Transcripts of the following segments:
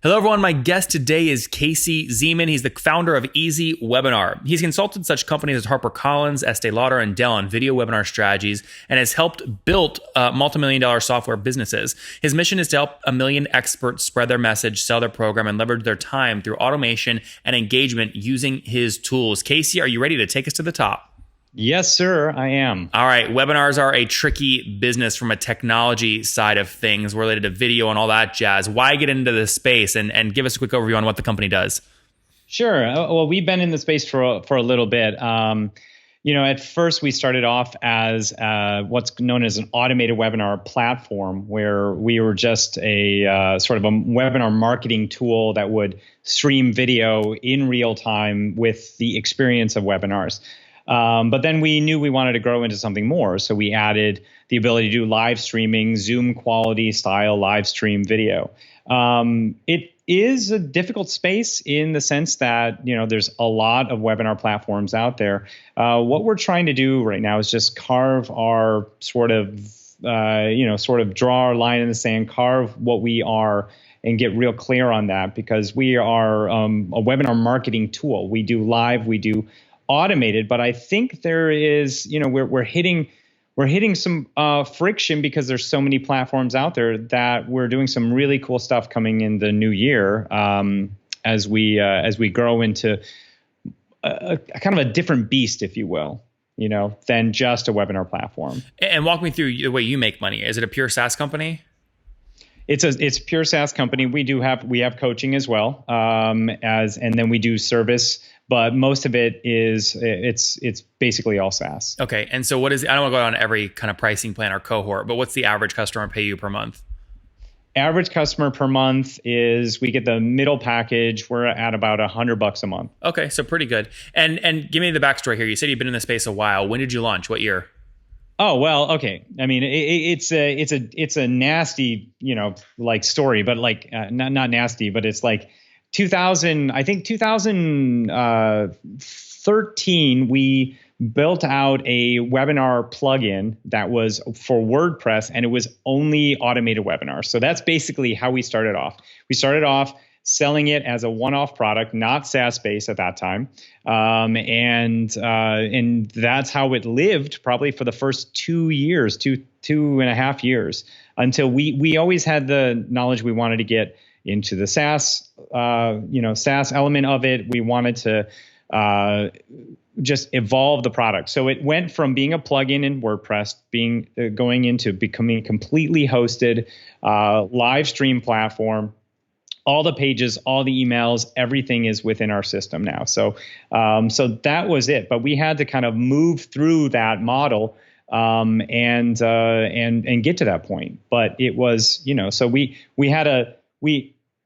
Hello, everyone. My guest today is Casey Zeman. He's the founder of EasyWebinar. He's consulted such companies as Harper Collins, Estee Lauder, and Dell on video webinar strategies and has helped build multi-million-dollar software businesses. His mission is to help 1 million experts spread their message, sell their program, and leverage their time through automation and engagement using his tools. Casey, are you ready to take us to the top? Yes, sir, I am. All right. Webinars are a tricky business from a technology side of things related to video and all that jazz. Why get into this space and give us a quick overview on what the company does? Sure. Well, we've been in the space for a little bit. At first we started off as what's known as an automated webinar platform, where we were just a sort of a webinar marketing tool that would stream video in real time with the experience of webinars. But then we knew we wanted to grow into something more. So we added the ability to do live streaming, Zoom quality style live stream video. It is a difficult space in the sense that, there's a lot of webinar platforms out there. What we're trying to do right now is just carve our sort of draw our line in the sand, carve what we are, and get real clear on that, because we are a webinar marketing tool. We do live, we do automated, but I think there is, we're hitting some friction because there's so many platforms out there that we're doing some really cool stuff coming in the new year as we grow into a kind of a different beast, if you will, than just a webinar platform. And walk me through the way you make money. Is it a pure SaaS company? It's a pure SaaS company. We have coaching as well, and then we do service. But most of it is it's basically all SaaS. Okay. And so what is, I don't want to go on every kind of pricing plan or cohort, but what's the average customer pay you per month? Average customer per month is, we get the middle package. We're at about $100 a month. Okay. So pretty good. And give me the backstory here. You said you've been in the space a while. When did you launch? What year? Oh, well, okay. I mean, it's a nasty, story, but not nasty, but it's like 2013, we built out a webinar plugin that was for WordPress, and it was only automated webinars. So that's basically how we started off. We started off selling it as a one-off product, not SaaS-based at that time, and that's how it lived probably for the first 2 years, two and a half years, until we always had the knowledge we wanted to get into the SaaS, SaaS element of it. We wanted to just evolve the product. So it went from being a plugin in WordPress, going into becoming a completely hosted live stream platform. All the pages, all the emails, everything is within our system now. So that was it. But we had to kind of move through that model and get to that point. But it was, so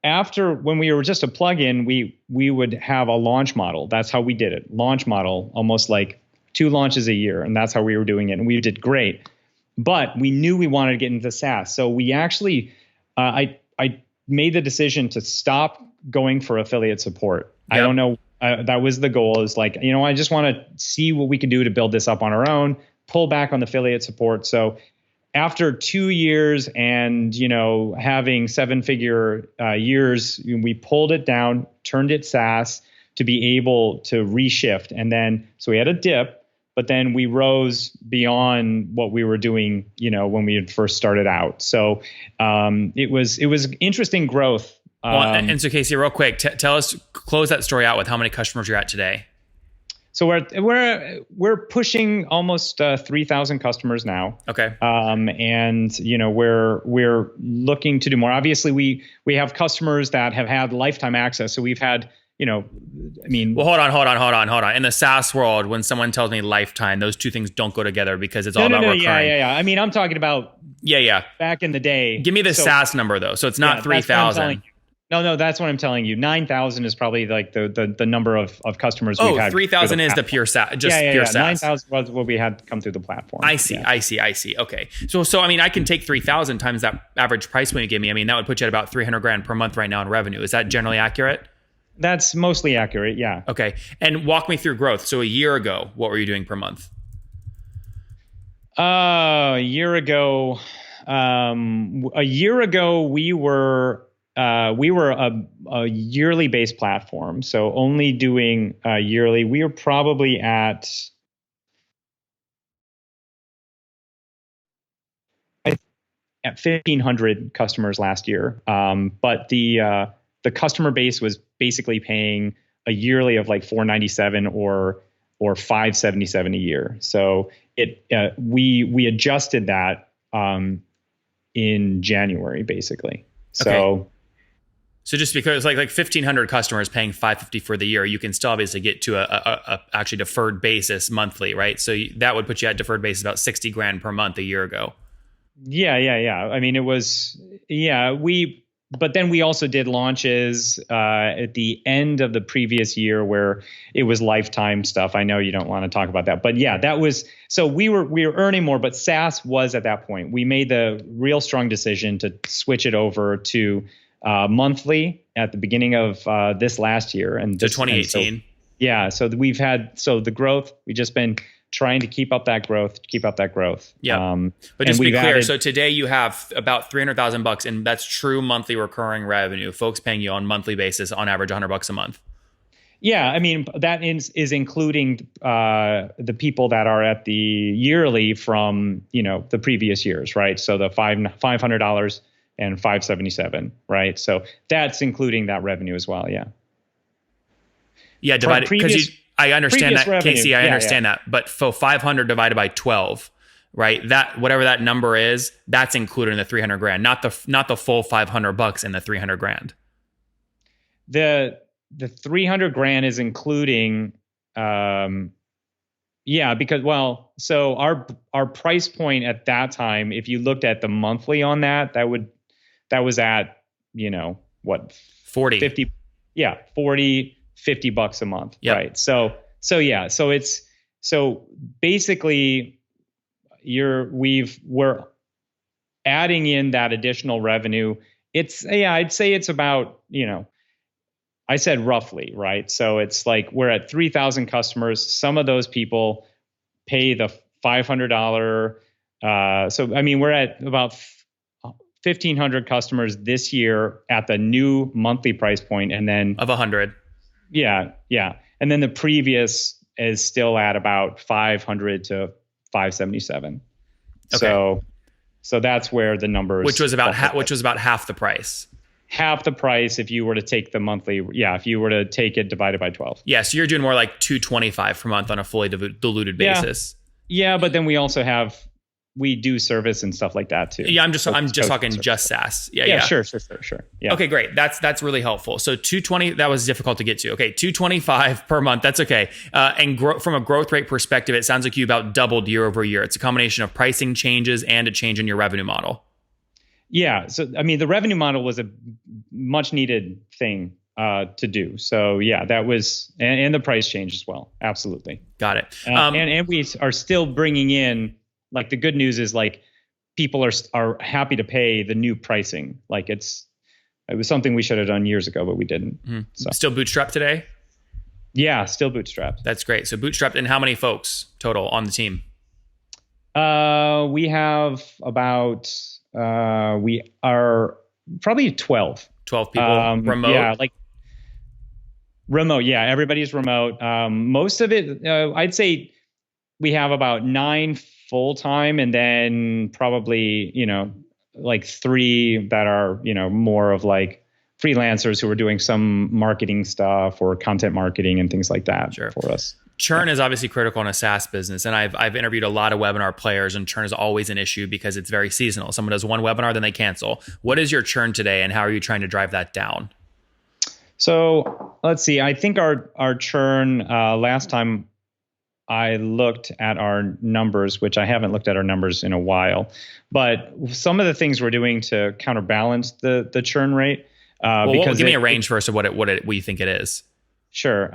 after, when we were just a plugin, we would have a launch model. That's how we did it. Launch model, almost like 2 launches a year. And that's how we were doing it. And we did great. But we knew we wanted to get into SaaS. So we actually, I made the decision to stop going for affiliate support. Yep. I don't know. That was the goal, is like, I just want to see what we can do to build this up on our own, pull back on the affiliate support. So after 2 years and, having 7-figure years, we pulled it down, turned it SaaS to be able to reshift. And then, so we had a dip, but then we rose beyond what we were doing, when we had first started out. So it was interesting growth. And so Casey, real quick, tell us, close that story out with how many customers you're at today. So we're pushing almost 3,000 customers now. Okay. And we're looking to do more. Obviously, we have customers that have had lifetime access. So we've had, Well, hold on. In the SaaS world, when someone tells me lifetime, those two things don't go together, because it's all about recurring. Yeah. I mean, I'm talking about back in the day. Give me the SaaS number though. So it's not 3,000. No, that's what I'm telling you. 9,000 is probably like the number of customers we've had. 3,000 is the pure SaaS, pure SaaS. 9,000 was what we had come through the platform. I see. Okay. So I mean, I can take 3,000 times that average price point you give me. I mean, that would put you at about $300,000 per month right now in revenue. Is that generally accurate? That's mostly accurate, yeah. Okay. And walk me through growth. So a year ago, what were you doing per month? A year ago, we were we were a yearly based platform, so only doing yearly. We were probably at 1,500 customers last year, but the customer base was basically paying a yearly of like $497 or $577 a year. So we adjusted that in January, basically. So. Okay. So just because like 1,500 customers paying $550 for the year, you can still obviously get to a actually deferred basis monthly, right? So that would put you at deferred basis about $60,000 per month a year ago. Yeah. I mean, it was, but then we also did launches at the end of the previous year where it was lifetime stuff. I know you don't want to talk about that, but yeah, that was, so we were earning more, but SaaS was at that point. We made the real strong decision to switch it over to monthly at the beginning of this last year. And to 2018. So we've had, the growth, we've just been trying to keep up that growth. Yeah. But just to be clear, so today you have about $300,000 and that's true monthly recurring revenue, folks paying you on monthly basis, on average $100 a month. Yeah. I mean, that is including the people that are at the yearly from, the previous years, right? So the $500 and $577, right? So that's including that revenue as well. Yeah. Yeah. Divided because I understand that, revenue. Casey. I understand that, but for 500 divided by 12, right? That whatever that number is, that's included in the $300,000, not the full $500 in the $300,000. The $300,000 is including, because so our price point at that time, if you looked at the monthly on that was at, what? 40. 50. Yeah. 40, $50 a month. Yep. Right. So basically we're adding in that additional revenue. I'd say it's about, I said roughly, right? So it's like we're at 3,000 customers. Some of those people pay the $500. So, I mean, we're at about 1,500 customers this year at the new monthly price point, and then of 100. Yeah. And then the previous is still at about 500 to 577. Okay. So that's where the numbers, which was about half the price. Half the price if you were to take the monthly. Yeah, if you were to take it divided by 12. Yeah, so you're doing more like $225 per month on a fully diluted basis. Yeah, but then we do service and stuff like that too. Yeah, I'm just talking just SaaS. Yeah. Sure. Yeah. Okay, great. That's really helpful. So 220, that was difficult to get to. Okay, 225 per month. That's okay. And from a growth rate perspective, it sounds like you about doubled year over year. It's a combination of pricing changes and a change in your revenue model. Yeah. So I mean, the revenue model was a much needed thing to do. So yeah, that was, and the price change as well. Absolutely. Got it. And we are still bringing in. Like the good news is like people are happy to pay the new pricing. Like it was something we should have done years ago, but we didn't. Mm-hmm. So. Still bootstrapped today? Yeah, still bootstrapped. That's great. So bootstrapped, and how many folks total on the team? We have about we are probably 12. 12 people remote. Yeah, like remote. Yeah, everybody's remote. Most of it, I'd say, we have about 9 full-time, and then probably, like 3 that are, more of like freelancers who are doing some marketing stuff or content marketing and things like that for us. Churn is obviously critical in a SaaS business. And I've interviewed a lot of webinar players, and churn is always an issue because it's very seasonal. Someone does one webinar, then they cancel. What is your churn today, and how are you trying to drive that down? So let's see. I think our churn last time I looked at our numbers, which I haven't looked at our numbers in a while, but some of the things we're doing to counterbalance the churn rate. Give me a range first of what you think it is. Sure.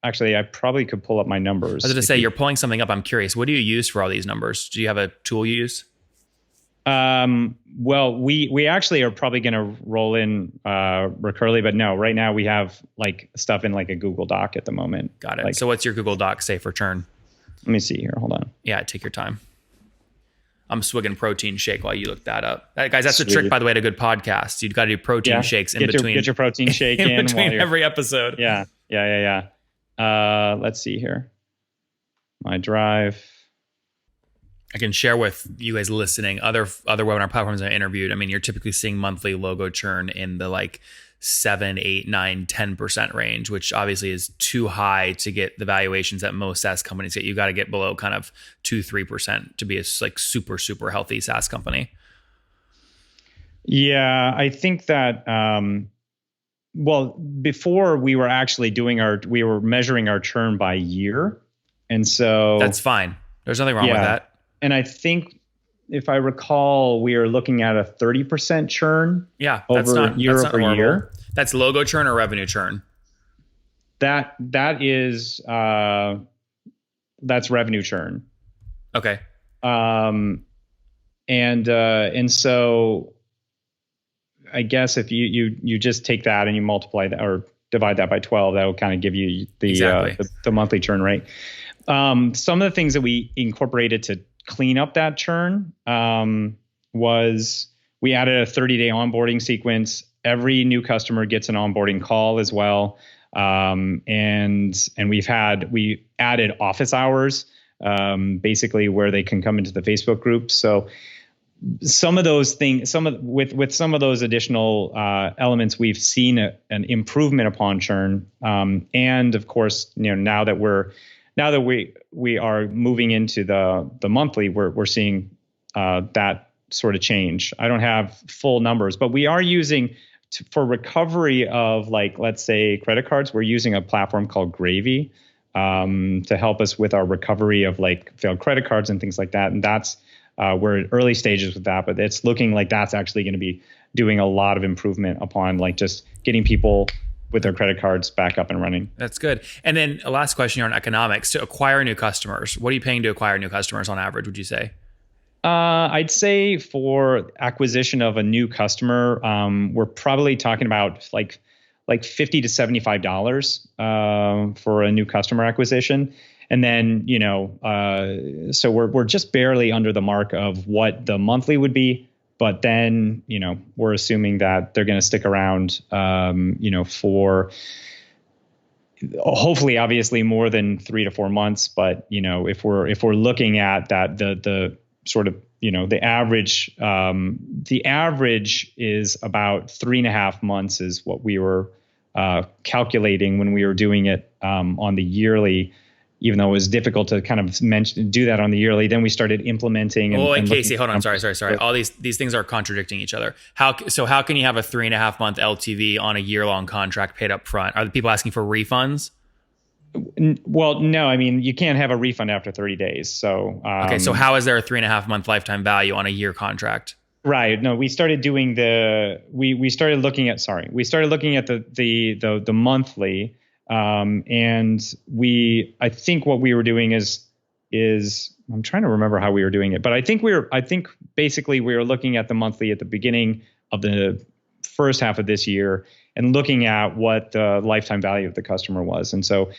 Actually, I probably could pull up my numbers. I was going to say, you're pulling something up. I'm curious. What do you use for all these numbers? Do you have a tool you use? Well, we actually are probably going to roll in Recurly, but no, right now we have like stuff in like a Google Doc at the moment. Got it. So what's your Google Doc say for churn? Let me see here. Hold on. Yeah, take your time. I'm swigging protein shake while you look that up. Guys, that's Sweet. a trick, by the way, to good podcasts. You've got to do protein shakes in between. Get your protein shake in between every episode. Yeah. Let's see here. My drive. I can share with you guys listening other webinar platforms I interviewed. I mean, you're typically seeing monthly logo churn in the like 7, 8, 9, 10% range, which obviously is too high to get the valuations that most SaaS companies get. You got to get below kind of 2-3% to be a like super, super healthy SaaS company. Yeah, I think that, well, before we were actually we were measuring our churn by year. And so that's fine. There's nothing wrong with that. And I think if I recall, we are looking at a 30% churn. Yeah, year over year. That's logo churn or revenue churn? That is that's revenue churn. Okay. And so I guess if you just take that and you multiply that or divide that by 12, that will kind of give you the monthly churn rate. Some of the things that we incorporated to clean up that churn was we added a 30-day onboarding sequence. Every new customer gets an onboarding call as well. And we added office hours, basically where they can come into the Facebook group. So some of those things, with some of those additional elements, we've seen an improvement upon churn. And of course, now that we are moving into the monthly, we're seeing that sort of change. I don't have full numbers, but we are using for recovery of, like, let's say credit cards, we're using a platform called Gravy to help us with our recovery of like failed credit cards and things like that. And that's we're at early stages with that, but it's looking like that's actually going to be doing a lot of improvement upon like just getting people with their credit cards back up and running. That's good. And then a last question here on economics. To acquire new customers, what are you paying to acquire new customers on average, would you say? I'd say for acquisition of a new customer, we're probably talking about like $50 to $75 for a new customer acquisition. And then, so we're just barely under the mark of what the monthly would be. But then, we're assuming that they're going to stick around, for hopefully, obviously, more than 3 to 4 months. But, if we're looking at that, the sort of, the average is about 3.5 months is what we were calculating when we were doing it on the yearly. Even though it was difficult to kind of do that on the yearly, then we started implementing. And Casey, hold on. Sorry. All these things are contradicting each other. How can you have a 3.5 month LTV on a year-long contract paid up front? Are the people asking for refunds? Well, no. I mean, you can't have a refund after 30 days. So okay. So how is there a 3.5 month lifetime value on a year contract? Right. No, we started doing we started looking at the monthly. And I think what we were doing is I'm trying to remember how we were doing it, but I think basically we were looking at the monthly at the beginning of the first half of this year and looking at what the lifetime value of the customer was. And so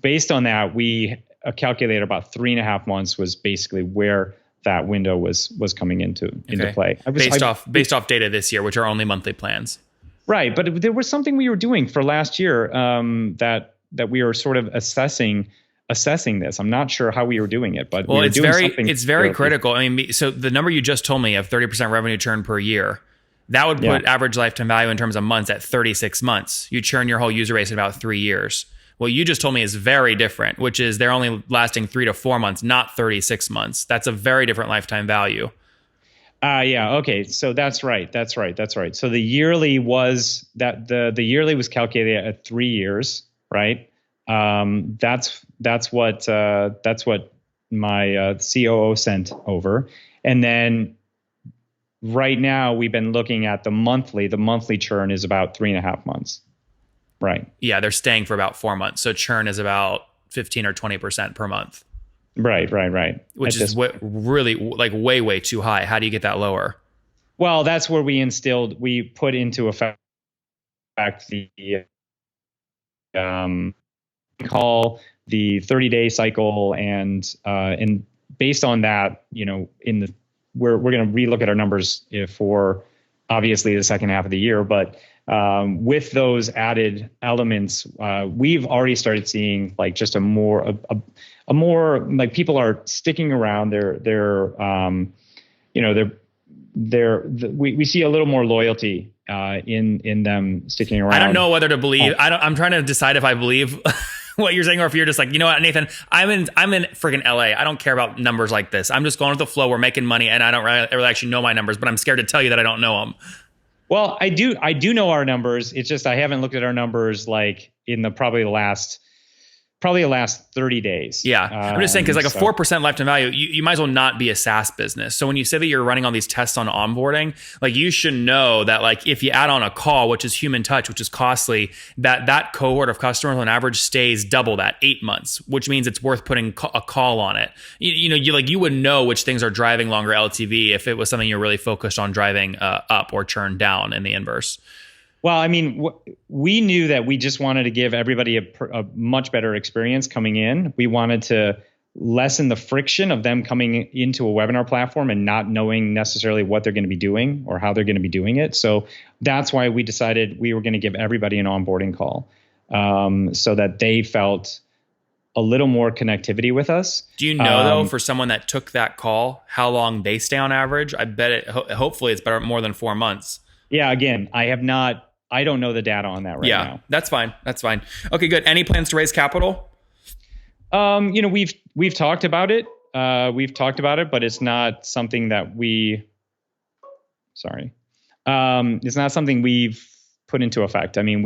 based on that, we calculated about 3.5 months was basically where that window was coming into play. Based off data this year, which are only monthly plans. Right, but there was something we were doing for last year that we were sort of assessing this. I'm not sure how we were doing it, but it's very critical. I mean, so the number you just told me of 30% revenue churn per year, that would put average lifetime value in terms of months at 36 months. You churn your whole user base in about 3 years. What you just told me is very different, which is they're only lasting 3 to 4 months, not 36 months. That's a very different lifetime value. Yeah. Okay. So that's right. So the yearly was the yearly was calculated at 3 years, right? That's what my COO sent over, and then right now we've been looking at the monthly. The monthly churn is about 3.5 months, right? Yeah, they're staying for about 4 months, so churn is about 15 or 20% per month. Right. Which is really like way too high. How do you get that lower? Well, that's where we put into effect the call the 30-day cycle, and based on that, in we're going to relook at our numbers for obviously the second half of the year. But with those added elements, we've already started seeing like just a more like people are sticking around. We see a little more loyalty in them sticking around. I don't know whether to believe. I'm trying to decide if I believe what you're saying, or if you're just like, you know what, Nathan, I'm in freaking LA. I don't care about numbers like this. I'm just going with the flow. We're making money, and I don't really actually know my numbers, but I'm scared to tell you that I don't know them. Well, I do know our numbers. It's just I haven't looked at our numbers like in the last 30 days. Yeah. I'm just saying, because like a 4% lifetime value, you might as well not be a SaaS business. So when you say that you're running all these tests on onboarding, like you should know that like if you add on a call, which is human touch, which is costly, that cohort of customers on average stays double that, 8 months, which means it's worth putting a call on it. You would know which things are driving longer LTV if it was something you're really focused on driving up or churn down in the inverse. Well, I mean, we knew that we just wanted to give everybody a much better experience coming in. We wanted to lessen the friction of them coming into a webinar platform and not knowing necessarily what they're going to be doing or how they're going to be doing it. So that's why we decided we were going to give everybody an onboarding call, so that they felt a little more connectivity with us. Do you know, though, for someone that took that call, how long they stay on average? I bet hopefully it's better, more than 4 months. Yeah, again, I don't know the data on that right now. Yeah, that's fine. Okay, good. Any plans to raise capital? We've talked about it. But it's not something that it's not something we've put into effect. I mean,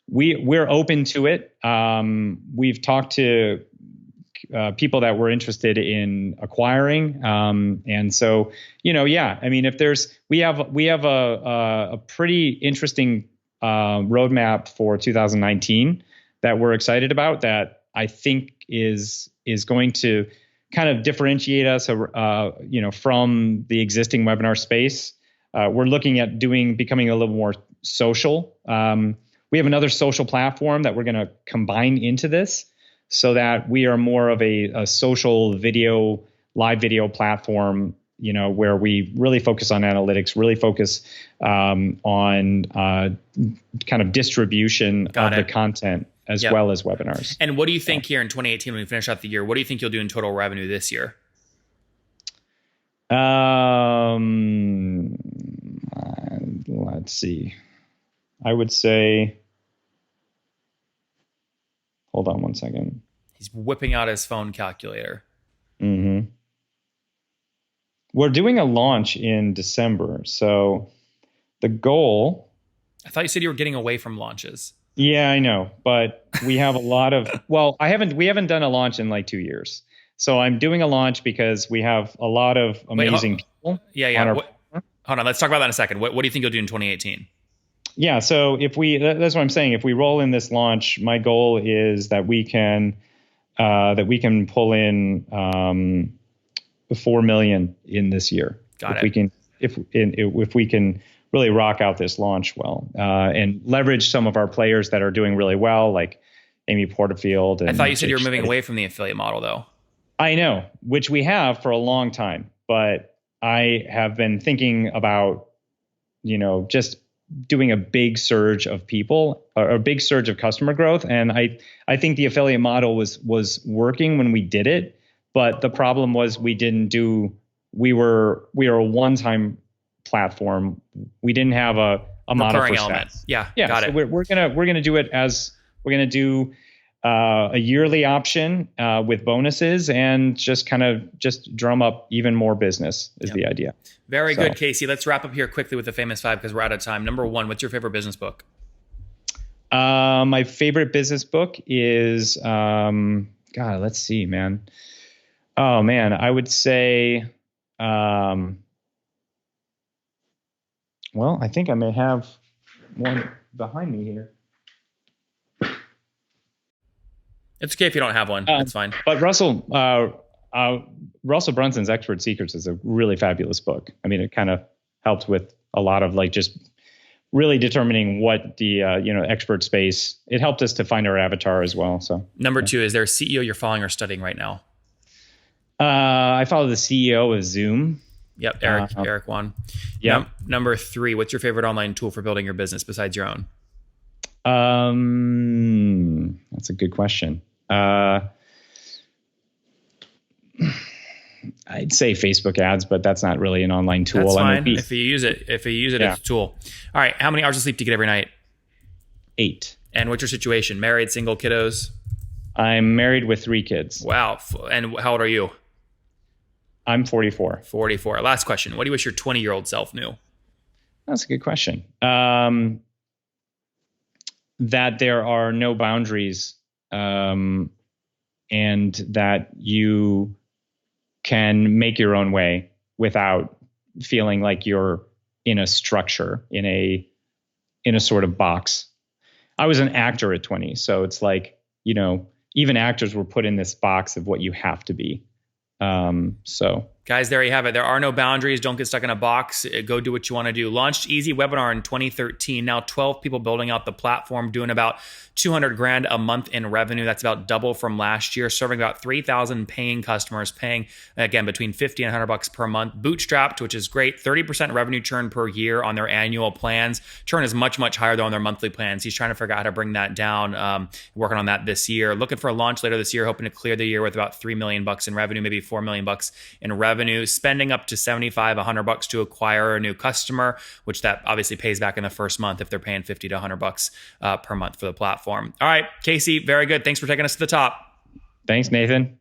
we're open to it. We've talked to people that we're interested in acquiring. And so, I mean, we have a pretty interesting roadmap for 2019 that we're excited about, that I think is going to kind of differentiate us, from the existing webinar space. We're looking at becoming a little more social. We have another social platform that we're going to combine into this, so that we are more of a social live video platform, where we really focus on analytics, really focus on kind of distribution of the content as well as webinars. And what do you think here in 2018, when we finish out the year, what do you think you'll do in total revenue this year? Let's see. I would say, hold on one second. He's whipping out his phone calculator. Mm-hmm. We're doing a launch in December. So the goal... I thought you said you were getting away from launches. Yeah, I know. But we have a lot of... Well, we haven't done a launch in like 2 years. So I'm doing a launch because we have a lot of amazing people. Yeah. Hold on. Let's talk about that in a second. What do you think you'll do in 2018? Yeah, so that's what I'm saying. If we roll in this launch, my goal is that we can pull in $4 million in this year. Got it. If we can really rock out this launch well, and leverage some of our players that are doing really well, like Amy Porterfield. I thought you said you were moving away from the affiliate model, though. I know, which we have for a long time, but I have been thinking about, just doing a big surge of people, or a big surge of customer growth. And I think the affiliate model was working when we did it, but the problem was we were a one-time platform. We didn't have a model for SaaS. Yeah. Got it. We're gonna do it as we're gonna do a yearly option with bonuses, and just drum up even more business is the idea. Very good, Casey. Let's wrap up here quickly with the famous 5 because we're out of time. Number 1, what's your favorite business book? My favorite business book is, let's see, man. Oh man, I would say, I think I may have one behind me here. It's okay if you don't have one. That's fine. But Russell Brunson's Expert Secrets is a really fabulous book. I mean, it kind of helps with a lot of just really determining what the expert space. It helped us to find our avatar as well. So number 2, is there a CEO you're following or studying right now? I follow the CEO of Zoom. Yep. Eric won. Yeah. Number 3, what's your favorite online tool for building your business besides your own? That's a good question. I'd say Facebook ads, but that's not really an online tool. That's fine. If you use it, it's a tool. All right. How many hours of sleep do you get every night? 8. And what's your situation? Married, single, kiddos? I'm married with 3 kids. Wow. And how old are you? I'm 44. 44. Last question. What do you wish your 20-year-old self knew? That's a good question. That there are no boundaries, and that you can make your own way without feeling like you're in a structure, in a sort of box. I was an actor at 20, so it's like, even actors were put in this box of what you have to be. Guys, there you have it. There are no boundaries. Don't get stuck in a box. Go do what you want to do. Launched EasyWebinar in 2013. Now 12 people building out the platform, doing about $200,000 a month in revenue. That's about double from last year, serving about 3,000 paying customers, paying again between $50 and $100 per month. Bootstrapped, which is great. 30% revenue churn per year on their annual plans. Churn is much, much higher though on their monthly plans. He's trying to figure out how to bring that down. Working on that this year. Looking for a launch later this year, hoping to clear the year with about $3 million in revenue, maybe $4 million in revenue. Spending up to $75, $100 to acquire a new customer, which that obviously pays back in the first month if they're paying $50 to $100 per month for the platform. All right, Casey, very good. Thanks for taking us to the top. Thanks, Nathan.